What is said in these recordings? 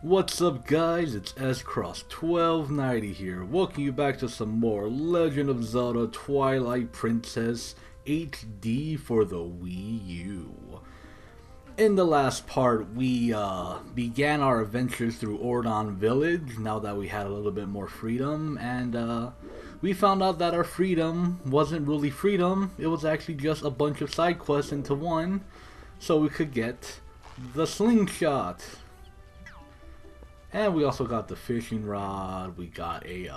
What's up guys, it's SCross 1290 here, welcome you back to some more Legend of Zelda Twilight Princess HD for the Wii U. In the last part, we began our adventures through Ordon Village, now that we had a little bit more freedom, and we found out that our freedom wasn't really freedom, it was actually just a bunch of side quests into one, so we could get the slingshot. And we also got the fishing rod, we got a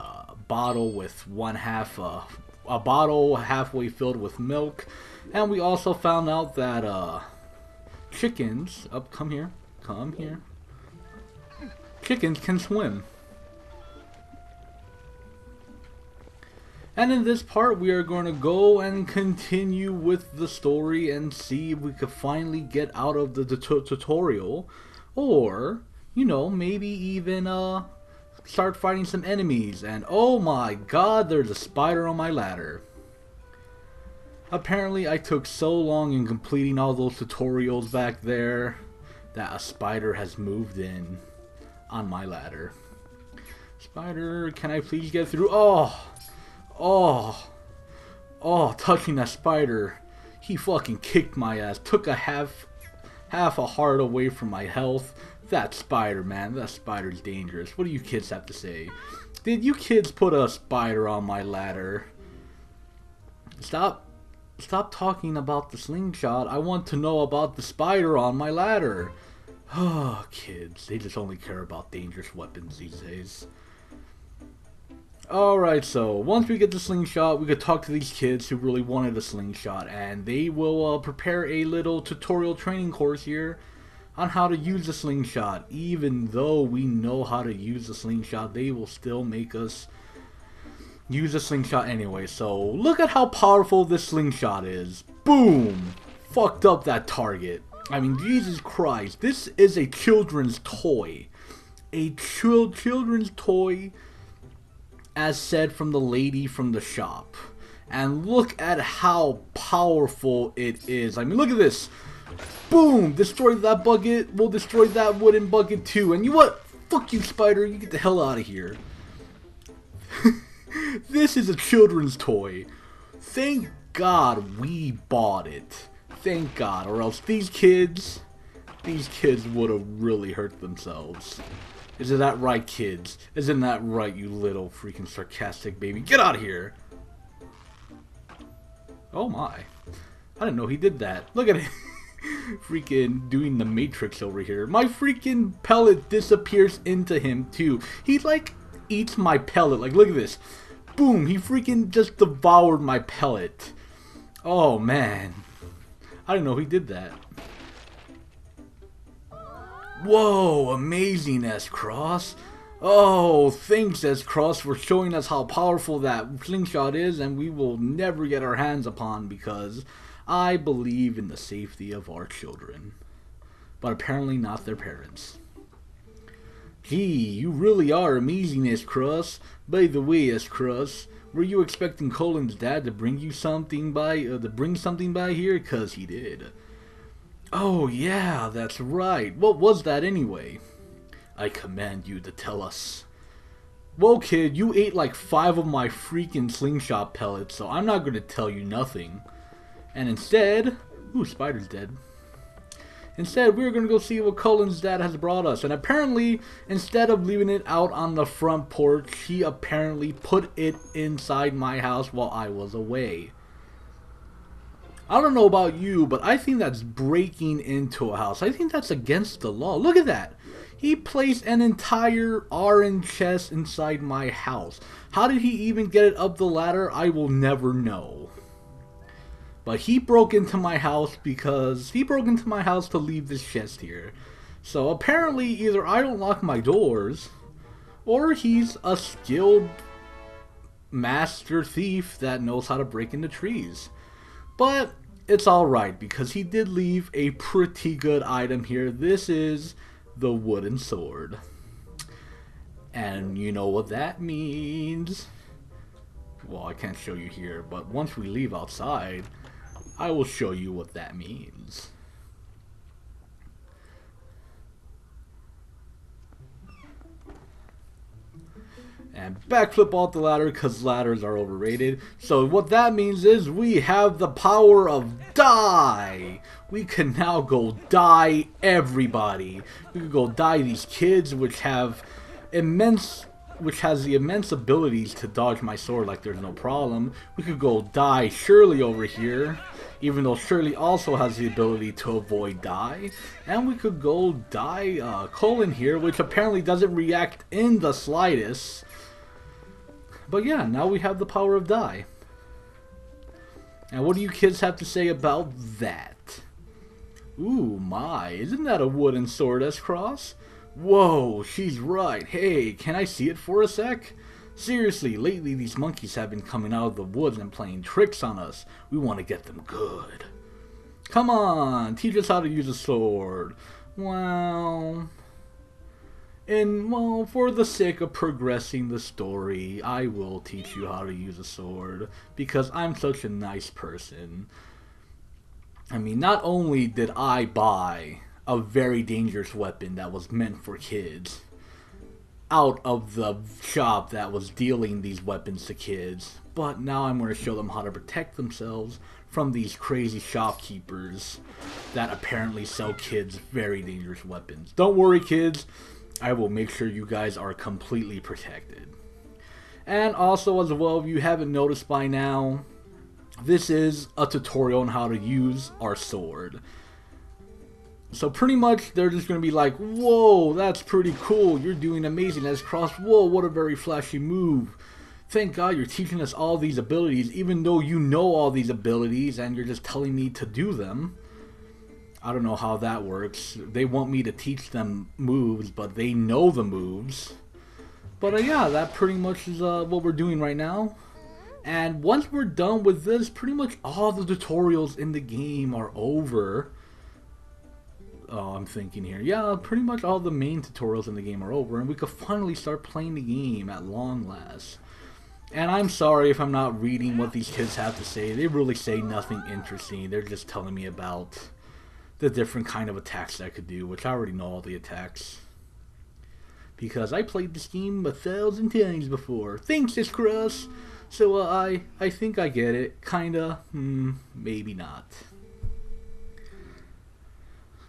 bottle with a bottle halfway filled with milk, and we also found out that chickens, come here, chickens can swim. And in this part we are going to go and continue with the story and see if we could finally get out of the tutorial, or you know, maybe even start fighting some enemies. And oh my god, there's a spider on my ladder. Apparently I took so long in completing all those tutorials back there that a spider has moved in on my ladder. Spider, can I please get through? Oh, touching that spider. He fucking kicked my ass, took a half a heart away from my health. That spider, man, that spider's dangerous. What do you kids have to say? Did you kids put a spider on my ladder? Stop talking about the slingshot. I want to know about the spider on my ladder. Oh, kids, they just only care about dangerous weapons these days. Alright, so once we get the slingshot, we could talk to these kids who really wanted a slingshot, and they will prepare a little tutorial training course here on how to use the slingshot. Even though we know how to use the slingshot, they will still make us use the slingshot anyway. So look at how powerful this slingshot is. Boom! Fucked up that target. I mean, Jesus Christ, this is a children's toy. A children's toy, as said from the lady from the shop. And look at how powerful it is. I mean, look at this. Boom! Destroy that bucket, we'll destroy that wooden bucket too. And you know what? Fuck you, spider, you get the hell out of here. This is a children's toy. Thank God we bought it. Thank God, or else these kids would have really hurt themselves. Isn't that right, kids? Isn't that right, you little freaking sarcastic baby? Get out of here! Oh my. I didn't know he did that. Look at it. Freaking doing the Matrix over here. My freaking pellet disappears into him too. He like eats my pellet. Like, look at this. Boom, he freaking just devoured my pellet. Oh man, I didn't know he did that. Whoa, amazing, SCross. Oh, thanks, SCross, for showing us how powerful that slingshot is, and we will never get our hands upon, because I believe in the safety of our children, but apparently not their parents. Gee, you really are amazing, SCross. By the way, SCross, were you expecting Colin's dad to bring you something by here? 'Cause he did. Oh yeah, that's right. What was that anyway? I command you to tell us. Well, kid, you ate like 5 of my freaking slingshot pellets, so I'm not gonna tell you nothing. And instead, ooh, spider's dead. Instead, we're gonna go see what Colin's dad has brought us. And apparently, instead of leaving it out on the front porch, he apparently put it inside my house while I was away. I don't know about you, but I think that's breaking into a house. I think that's against the law. Look at that. He placed an entire orange chest inside my house. How did he even get it up the ladder? I will never know. But he broke into my house because he broke into my house to leave this chest here. So apparently either I don't lock my doors, or he's a skilled master thief that knows how to break into trees. But it's alright, because he did leave a pretty good item here. This is the wooden sword. And you know what that means. Well, I can't show you here, but once we leave outside, I will show you what that means. and backflip off the ladder because ladders are overrated. So what that means is we have the power of die. We can now go die everybody. We can go die these kids which has the immense abilities to dodge my sword like there's no problem. We could go die Shirley over here, even though Shirley also has the ability to avoid die. And we could go die Colin here, which apparently doesn't react in the slightest. But yeah, now we have the power of die. And what do you kids have to say about that? Ooh my, isn't that a wooden sword, SCross? Whoa, she's right. Hey, can I see it for a sec? Seriously, lately these monkeys have been coming out of the woods and playing tricks on us. We want to get them good. Come on, teach us how to use a sword. Well, for the sake of progressing the story, I will teach you how to use a sword because I'm such a nice person. I mean, not only did I buy a very dangerous weapon that was meant for kids out of the shop that was dealing these weapons to kids, but now I'm going to show them how to protect themselves from these crazy shopkeepers that apparently sell kids very dangerous weapons. Don't worry, kids, I will make sure you guys are completely protected. And also, as well, if you haven't noticed by now, this is a tutorial on how to use our sword. So pretty much they're just going to be like, whoa, that's pretty cool, you're doing amazing, SCross, whoa, what a very flashy move. Thank God you're teaching us all these abilities, even though you know all these abilities and you're just telling me to do them. I don't know how that works. They want me to teach them moves, but they know the moves. But yeah, that pretty much is what we're doing right now. And once we're done with this, pretty much all the tutorials in the game are over. Oh, I'm thinking here. Yeah, pretty much all the main tutorials in the game are over, and we could finally start playing the game at long last. And I'm sorry if I'm not reading what these kids have to say. They really say nothing interesting. They're just telling me about the different kind of attacks that I could do, which I already know all the attacks. Because I played this game 1,000 times before. Thanks, SCross! So I think I get it. Kinda. Maybe not.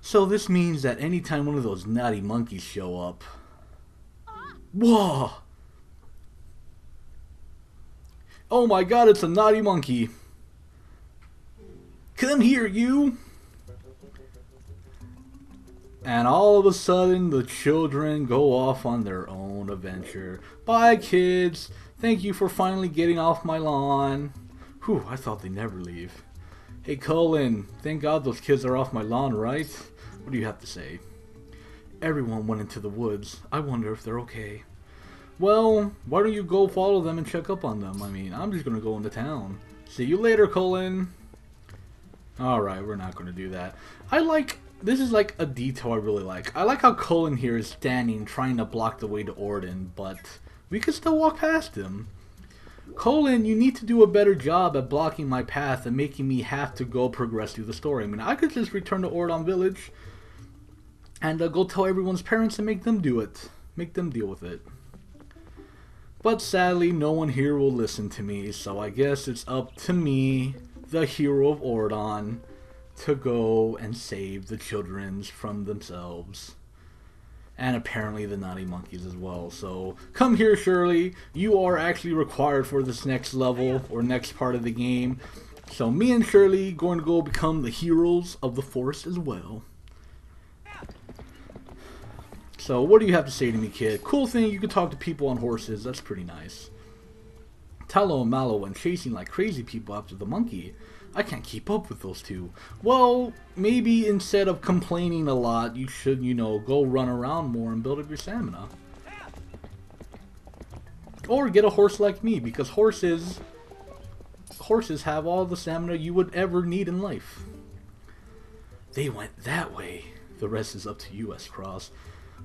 So this means that anytime one of those naughty monkeys show up... Whoa! Oh my god, it's a naughty monkey! Come here, you! And all of a sudden, the children go off on their own adventure. Bye, kids! Thank you for finally getting off my lawn. Whew, I thought they'd never leave. Hey, Colin, thank God those kids are off my lawn, right? What do you have to say? Everyone went into the woods. I wonder if they're okay. Well, why don't you go follow them and check up on them? I mean, I'm just gonna go into town. See you later, Colin. Alright, we're not gonna do that. This is like a detail I really like. I like how Colin here is standing trying to block the way to Orden, but we can still walk past him. Colin, you need to do a better job at blocking my path and making me have to go progress through the story. I mean, I could just return to Ordon Village and go tell everyone's parents and make them do it. Make them deal with it. But sadly, no one here will listen to me, so I guess it's up to me, the hero of Ordon, to go and save the children from themselves. And apparently the naughty monkeys as well. So, come here, Shirley. You are actually required for this next level, or next part of the game. So, me and Shirley going to go become the heroes of the forest as well. So, what do you have to say to me, kid? Cool thing, you can talk to people on horses. That's pretty nice. Tallow and Mallow went chasing like crazy people after the monkey. I can't keep up with those two. Well, maybe instead of complaining a lot, you should, you know, go run around more and build up your stamina. Or get a horse like me, because horses have all the stamina you would ever need in life. They went that way. The rest is up to you, SCross.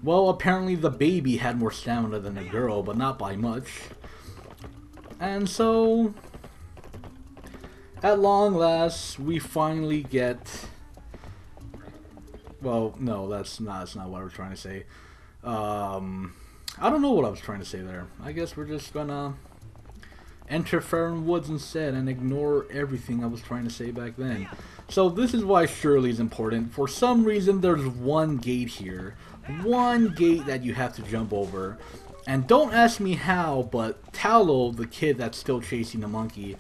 Well, apparently the baby had more stamina than the girl, but not by much. And so, at long last, we finally get... Well, no, that's not what we're trying to say. I don't know what I was trying to say there. I guess we're just gonna enter Faron Woods instead and ignore everything I was trying to say back then. So this is why Shirley is important. For some reason there's one gate here. One gate that you have to jump over. And don't ask me how, but Tallow, the kid that's still chasing the monkey,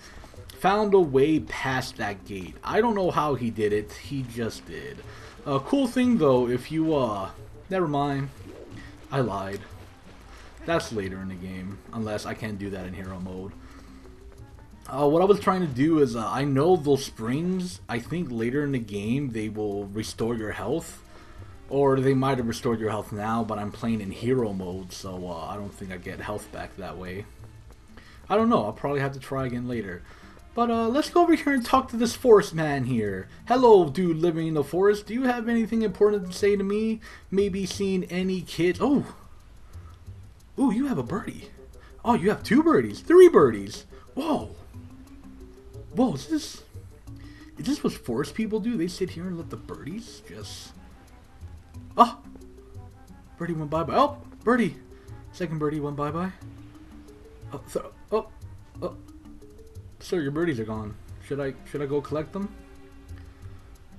found a way past that gate. I don't know how he did it. He just did. Cool thing though, if you, never mind. I lied. That's later in the game, unless I can't do that in hero mode. What I was trying to do is, I know those springs, I think later in the game they will restore your health. Or they might have restored your health now, but I'm playing in hero mode, so I don't think I get health back that way. I don't know, I'll probably have to try again later. But let's go over here and talk to this forest man here. Hello, dude living in the forest. Do you have anything important to say to me? Maybe seen any kids? Oh! Ooh, you have a birdie. Oh, you have 2 birdies. 3 birdies. Whoa! Whoa, is this what forest people do? They sit here and let the birdies just... Oh! Birdie went bye-bye. Oh! Birdie! Second birdie went bye-bye. Oh! Sir, your birdies are gone. Should I go collect them?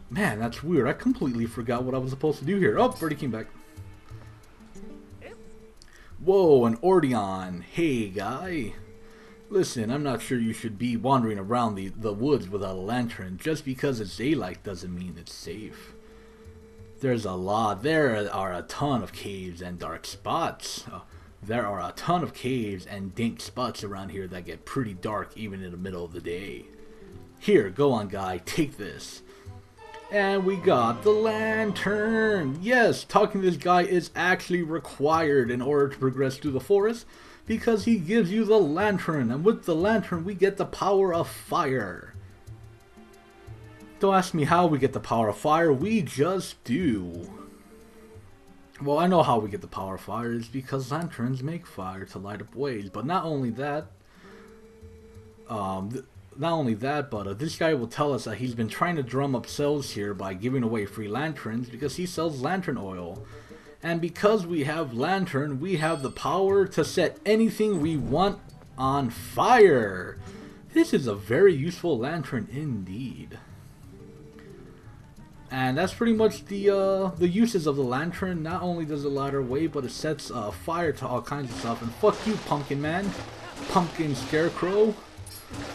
Man, that's weird. I completely forgot what I was supposed to do here. Oh! Birdie came back. Whoa, an Ordeon. Hey, guy. Listen, I'm not sure you should be wandering around the woods without a lantern. Just because it's daylight doesn't mean it's safe. There are a ton of caves and dark spots. There are a ton of caves and dank spots around here that get pretty dark even in the middle of the day. Here, go on guy, take this. And we got the lantern. Yes, talking to this guy is actually required in order to progress through the forest, because he gives you the lantern, and with the lantern we get the power of fire. Don't ask me how we get the power of fire, we just do. Well, I know how we get the power of fire is because lanterns make fire to light up ways, but not only that, but this guy will tell us that he's been trying to drum up sales here by giving away free lanterns because he sells lantern oil. And because we have lantern, we have the power to set anything we want on fire. This is a very useful lantern indeed. And that's pretty much the uses of the lantern. Not only does it light our way, but it sets fire to all kinds of stuff. And fuck you, pumpkin man. Pumpkin scarecrow.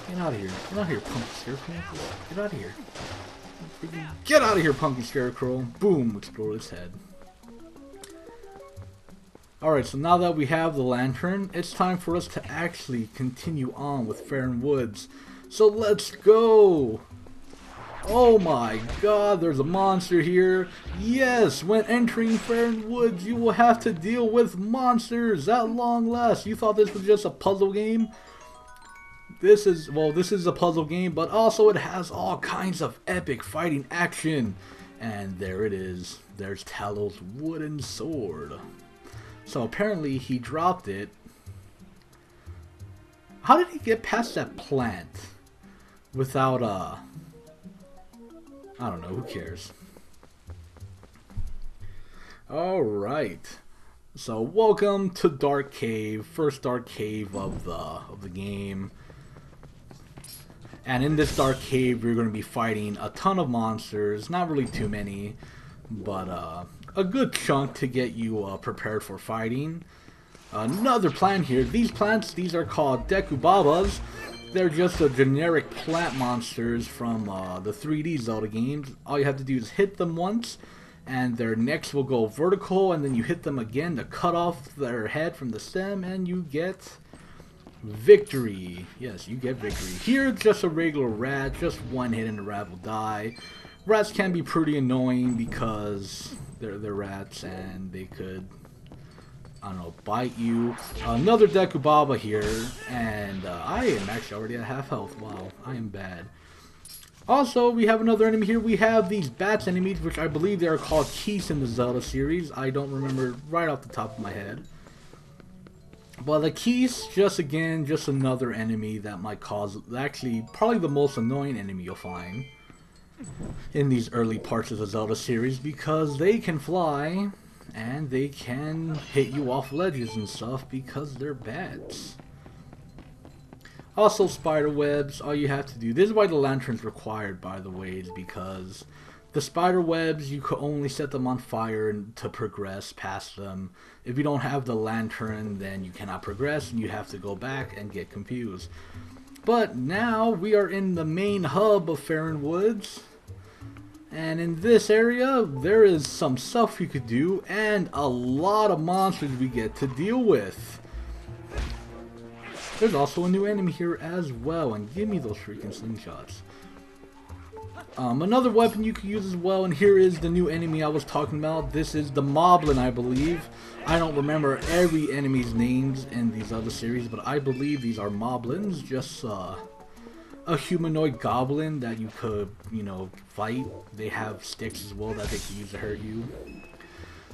Get out of here. Get out of here, pumpkin scarecrow. Get out of here. Get out of here, pumpkin scarecrow. Boom, explode his head. Alright, so now that we have the lantern, it's time for us to actually continue on with Faron Woods. So let's go! Oh my god, there's a monster here. Yes, when entering Faron Woods, you will have to deal with monsters at long last. You thought this was just a puzzle game? This is a puzzle game, but also it has all kinds of epic fighting action. And there it is. There's Tallow's wooden sword. So apparently he dropped it. How did he get past that plant without I don't know, who cares? Alright. So welcome to Dark Cave, first Dark Cave of the game. And in this Dark Cave we're going to be fighting a ton of monsters, not really too many, but a good chunk to get you prepared for fighting. Another plant here. These plants, these are called Dekubabas. They're just a generic plant monsters from the 3D Zelda games. All you have to do is hit them once, and their necks will go vertical, and then you hit them again to cut off their head from the stem, and you get victory. Yes, you get victory. Here, it's just a regular rat. Just one hit and the rat will die. Rats can be pretty annoying because they're rats, and they could, I don't know, bite you. Another Dekubaba here, and I am actually already at half health. Wow, I am bad. Also, we have another enemy here. We have these bats enemies, which I believe they are called Keys in the Zelda series. I don't remember right off the top of my head. But the Keys, just another enemy that might cause, actually, probably the most annoying enemy you'll find in these early parts of the Zelda series, because they can fly. and they can hit you off ledges and stuff because they're bats. Also, spider webs, all you have to do, this is why the lantern's required, by the way, is because the spider webs, you could only set them on fire to progress past them. If you don't have the lantern, then you cannot progress, and you have to go back and get confused. But now, we are in the main hub of Faron Woods, and in this area, there is some stuff you could do, and a lot of monsters we get to deal with. There's also a new enemy here as well, and give me those freaking slingshots. Another weapon you can use as well, and here is the new enemy I was talking about. This is the Moblin, I believe. I don't remember every enemy's names in these other series, but I believe these are Moblins, just a humanoid goblin that you could, you know, fight. They have sticks as well that they can use to hurt you.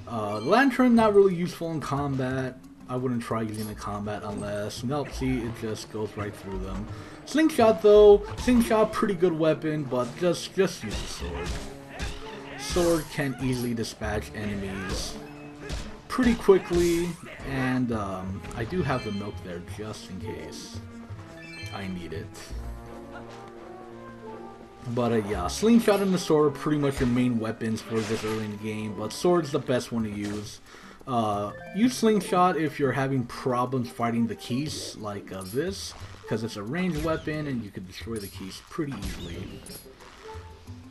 Lantern, not really useful in combat. I wouldn't try using it in combat unless, nope, see, it just goes right through them. Slingshot though, slingshot pretty good weapon, but just use the sword. Sword can easily dispatch enemies pretty quickly, and I do have the milk there just in case I need it. But yeah, slingshot and the sword are pretty much your main weapons for this early in the game, but sword's the best one to use. Use slingshot if you're having problems fighting the keys like this, because it's a ranged weapon and you can destroy the keys pretty easily.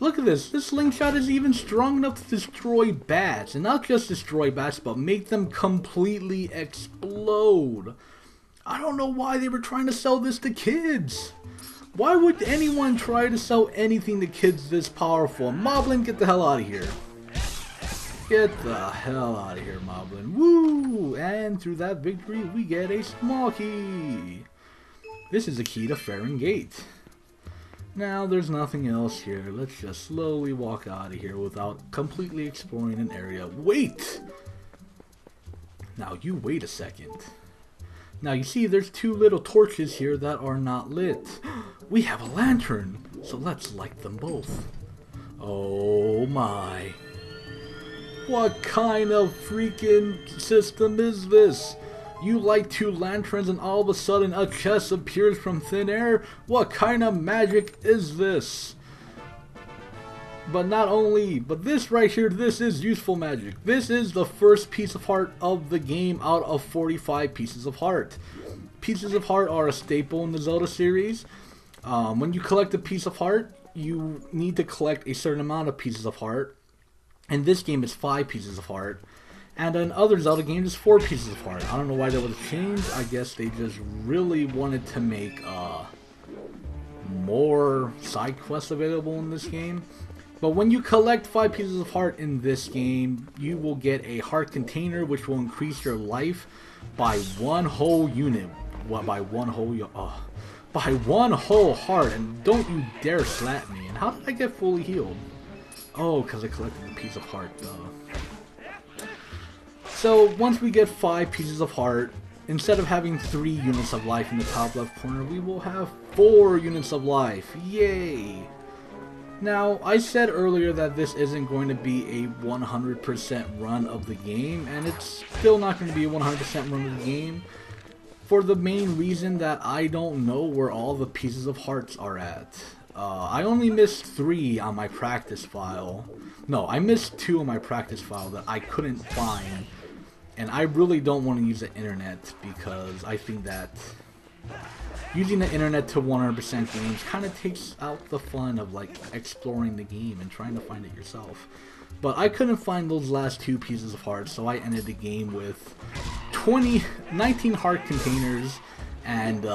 Look at this, this slingshot is even strong enough to destroy bats, and not just destroy bats, but make them completely explode. I don't know why they were trying to sell this to kids. Why would anyone try to sell anything to kids this powerful? Moblin, get the hell out of here. Get the hell out of here, Moblin. Woo! And through that victory, we get a small key. This is a key to Faron Gate. Now, there's nothing else here. Let's just slowly walk out of here without completely exploring an area. Wait! Now, you wait a second. Now, you see, there's two little torches here that are not lit. We have a lantern, so let's light them both. Oh my. What kind of freaking system is this? You light two lanterns and all of a sudden a chest appears from thin air? What kind of magic is this? But not only, but this right here, this is useful magic. This is the first piece of heart of the game out of 45 pieces of heart. Pieces of heart are a staple in the Zelda series. When you collect a piece of heart, you need to collect a certain amount of pieces of heart. In this game, it's 5 pieces of heart. And in other Zelda games, it's 4 pieces of heart. I don't know why there was a change. I guess they just really wanted to make more side quests available in this game. But when you collect 5 pieces of heart in this game, you will get a heart container, which will increase your life by 1 whole unit. What, by 1 whole by 1 whole heart, and don't you dare slap me. And how did I get fully healed? Oh, because I collected a piece of heart, So, once we get 5 pieces of heart, instead of having 3 units of life in the top left corner, we will have 4 units of life. Yay! Now, I said earlier that this isn't going to be a 100% run of the game, and it's still not going to be a 100% run of the game, for the main reason that I don't know where all the pieces of hearts are at. I only missed 3 on my practice file. No, I missed 2 on my practice file that I couldn't find. And I really don't want to use the internet because I think that using the internet to 100% games kind of takes out the fun of like exploring the game and trying to find it yourself. But I couldn't find those last 2 pieces of heart, so I ended the game with 19 heart containers and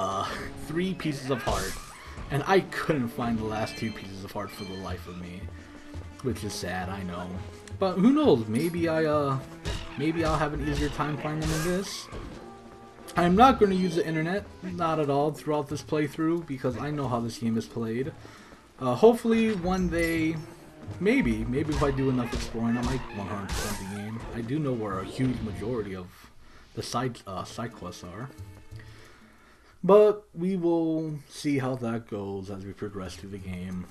3 pieces of heart. And I couldn't find the last 2 pieces of heart for the life of me, which is sad, I know. But who knows? Maybe I'll have an easier time finding them in this. I'm not going to use the internet, not at all, throughout this playthrough because I know how this game is played. Hopefully one day, maybe if I do enough exploring, I might 100% the game. I do know where a huge majority of the side quests are. But we will see how that goes as we progress through the game.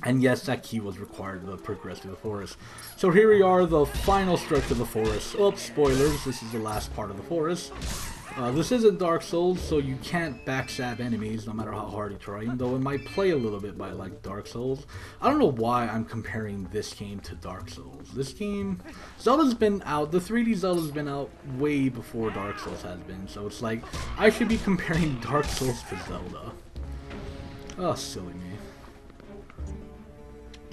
And yes, that key was required to progress through the forest. So here we are, the final stretch of the forest. Oops, spoilers, this is the last part of the forest. This isn't Dark Souls, so you can't backstab enemies no matter how hard you try, even though it might play a little bit by like Dark Souls. I don't know why I'm comparing this game to Dark Souls. This game, Zelda's been out, the 3D Zelda's been out way before Dark Souls has been, so it's like, I should be comparing Dark Souls to Zelda. Oh, silly me.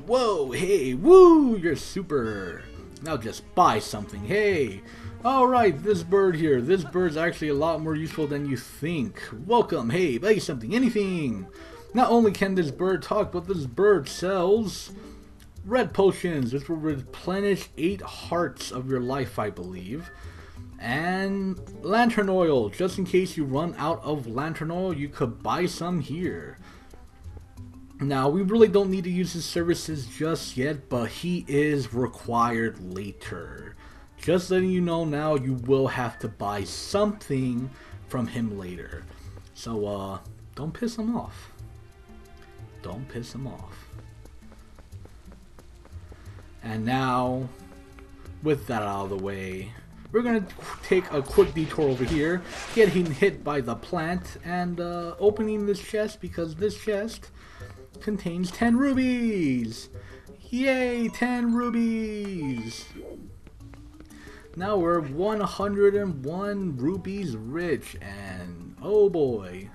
Whoa, hey, woo, you're super. Now just buy something, hey. Alright, this bird here. This bird's actually a lot more useful than you think. Welcome, hey, buy something, anything. Not only can this bird talk, but this bird sells red potions, which will replenish 8 hearts of your life, I believe. And lantern oil, just in case you run out of lantern oil, you could buy some here. Now, we really don't need to use his services just yet, but he is required later. Just letting you know now, you will have to buy something from him later. So, don't piss him off. Don't piss him off. And now, with that out of the way, we're going to take a quick detour over here, getting hit by the plant, and opening this chest, because this chest contains 10 rubies! Yay, 10 rubies! Now we're 101 rubies rich, and oh boy.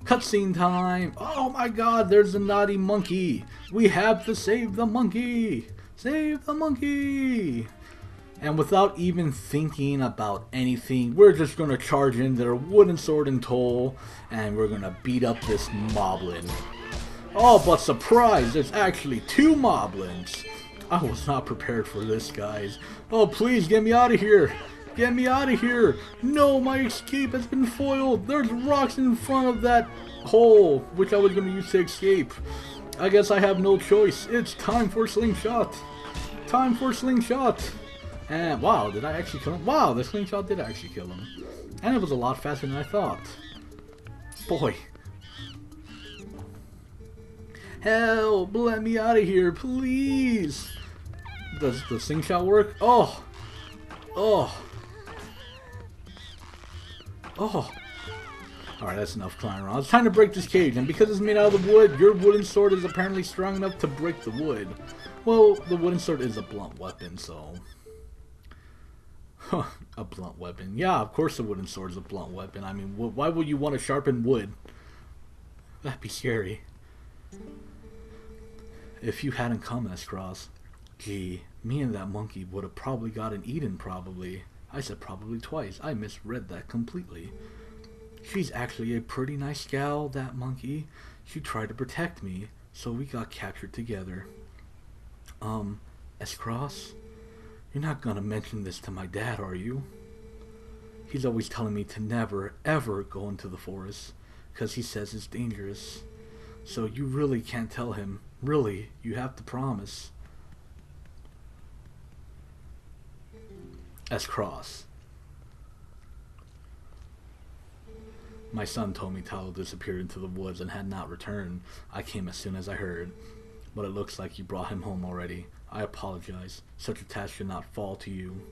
Cutscene time! Oh my god, there's a naughty monkey! We have to save the monkey! Save the monkey! And without even thinking about anything, we're just gonna charge in their wooden sword and toll, and we're gonna beat up this moblin. Oh, but surprise, there's actually 2 moblins! I was not prepared for this, guys. Oh, please, get me out of here! Get me out of here! No, my escape has been foiled! There's rocks in front of that hole, which I was going to use to escape. I guess I have no choice. It's time for slingshot! Time for slingshot! And, wow, did I actually kill him? Wow, the slingshot did actually kill him. And it was a lot faster than I thought. Boy. Help! Let me out of here, please! Does the slingshot work? Oh! Oh! Oh! Alright, that's enough climbing around. It's time to break this cage, and because it's made out of the wood, your wooden sword is apparently strong enough to break the wood. Well, the wooden sword is a blunt weapon, so... Huh, a blunt weapon. Yeah, of course the wooden sword is a blunt weapon. I mean, why would you want to sharpen wood? That'd be scary. If you hadn't come, SCross, gee, me and that monkey would have probably gotten eaten, probably. I said probably twice. I misread that completely. She's actually a pretty nice gal, that monkey. She tried to protect me, so we got captured together. SCross, you're not gonna mention this to my dad, are you? He's always telling me to never, ever go into the forest, 'cause he says it's dangerous. So you really can't tell him. Really, you have to promise. SCross. My son told me Talo disappeared into the woods and had not returned. I came as soon as I heard. But it looks like you brought him home already. I apologize. Such a task should not fall to you.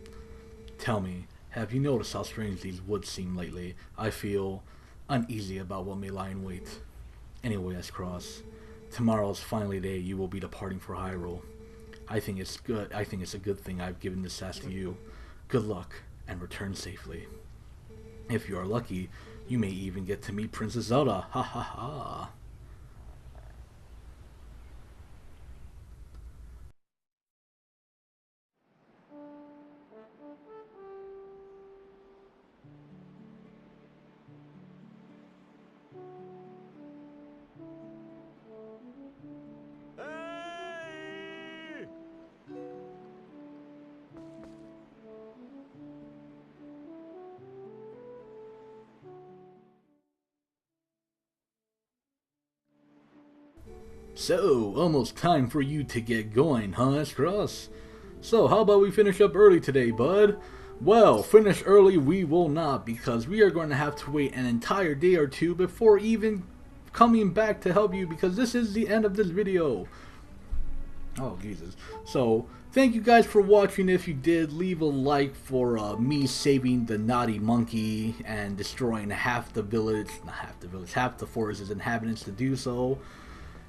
Tell me, have you noticed how strange these woods seem lately? I feel uneasy about what may lie in wait. Anyway, SCross, tomorrow's finally day you will be departing for Hyrule. I think it's a good thing I've given this task to you. Good luck, and return safely. If you are lucky, you may even get to meet Princess Zelda. Ha ha ha. So, almost time for you to get going, huh, SCross? So, how about we finish up early today, bud? Well, finish early we will not, because we are going to have to wait an entire day or two before even coming back to help you because this is the end of this video. Oh, Jesus. So, thank you guys for watching. If you did, leave a like for me saving the naughty monkey and destroying half the village, not half the village, half the forest's inhabitants to do so.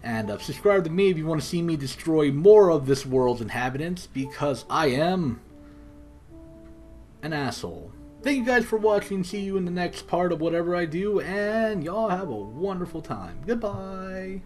And subscribe to me if you want to see me destroy more of this world's inhabitants, because I am an asshole. Thank you guys for watching. See you in the next part of whatever I do, and y'all have a wonderful time. Goodbye.